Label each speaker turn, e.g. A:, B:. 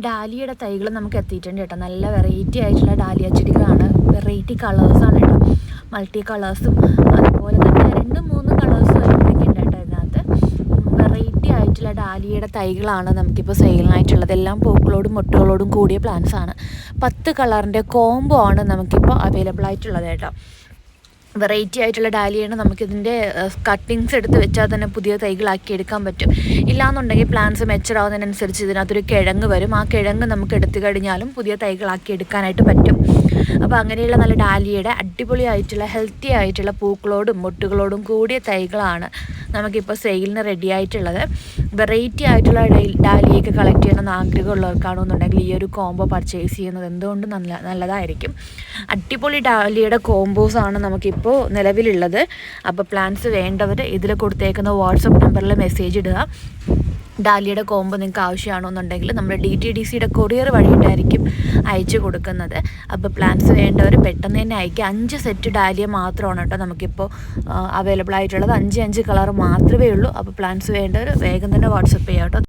A: ഡാലിയയുടെ തൈകൾ നമുക്ക് എത്തിയിട്ടുണ്ട് കേട്ടോ. നല്ല വെറൈറ്റി ആയിട്ടുള്ള ഡാലിയ ചെടികളാണ്. വെറൈറ്റി കളേഴ്സാണ് കേട്ടോ. മൾട്ടി കളേഴ്സും അതുപോലെ തന്നെ 2-3 കളേഴ്സ് വരുന്നതൊക്കെ ഉണ്ട് കേട്ടോ. ഇതിനകത്ത് വെറൈറ്റി ആയിട്ടുള്ള ഡാലിയയുടെ തൈകളാണ് നമുക്കിപ്പോൾ സെയിലിനായിട്ടുള്ളത്. എല്ലാം പൂക്കളോടും മുട്ടുകളോടും കൂടിയ പ്ലാന്റ്സ് ആണ്. 10 കളറിൻ്റെ കോംബോ ആണ് നമുക്കിപ്പോൾ അവൈലബിൾ ആയിട്ടുള്ളത് കേട്ടോ. വെറൈറ്റി ആയിട്ടുള്ള ഡാലിയാണ്. നമുക്കിതിൻ്റെ കട്ടിങ്സ് എടുത്ത് വെച്ചാൽ തന്നെ പുതിയ തൈകളാക്കി എടുക്കാൻ പറ്റും. ഇല്ലാന്നുണ്ടെങ്കിൽ പ്ലാന്റ്സ് മെച്ചറാവുന്നതിനനുസരിച്ച് ഇതിനകത്തൊരു കിഴങ്ങ് വരും. ആ കിഴങ്ങ് നമുക്ക് എടുത്തു കഴിഞ്ഞാലും പുതിയ തൈകളാക്കി എടുക്കാനായിട്ട് പറ്റും. അപ്പോൾ അങ്ങനെയുള്ള നല്ല ഡാലിയയുടെ അടിപൊളിയായിട്ടുള്ള ഹെൽത്തി ആയിട്ടുള്ള പൂക്കളോടും മുട്ടുകളോടും കൂടിയ തൈകളാണ് നമുക്കിപ്പോൾ സെയിലിന് റെഡി ആയിട്ടുള്ളത്. വെറൈറ്റി ആയിട്ടുള്ള ഡാലിയൊക്കെ കളക്ട് ചെയ്യണമെന്ന് ആഗ്രഹമുള്ളവർക്കാണെന്നുണ്ടെങ്കിൽ ഈ ഒരു കോംബോ പർച്ചേസ് ചെയ്യുന്നത് എന്തുകൊണ്ടും നല്ലതായിരിക്കും. അടിപൊളി ഡാലിയുടെ കോംബോസാണ് നമുക്കിപ്പോൾ നിലവിലുള്ളത്. അപ്പോൾ പ്ലാൻസ് വേണ്ടവർ ഇതിൽ കൊടുത്തേക്കുന്ന വാട്സപ്പ് നമ്പറിൽ മെസ്സേജ് ഇടുക. ഡാലിയുടെ കോംബോ നിങ്ങൾക്ക് ആവശ്യമാണെന്നുണ്ടെങ്കിൽ നമ്മുടെ DTDCയുടെ കൊറിയർ വഴിയിട്ടായിരിക്കും അയച്ചു കൊടുക്കുന്നത്. അപ്പോൾ പ്ലാൻസ് വേണ്ടവർ പെട്ടെന്ന് തന്നെ അയക്കുക. 5 സെറ്റ് ഡാലിയ മാത്രമാണ് കേട്ടോ നമുക്കിപ്പോൾ അവൈലബിൾ ആയിട്ടുള്ളത്. 5 കളർ മാത്രമേ ഉള്ളൂ. അപ്പോൾ പ്ലാൻസ് വേണ്ടവർ വേഗം തന്നെ വാട്സപ്പ് ചെയ്യാം കേട്ടോ.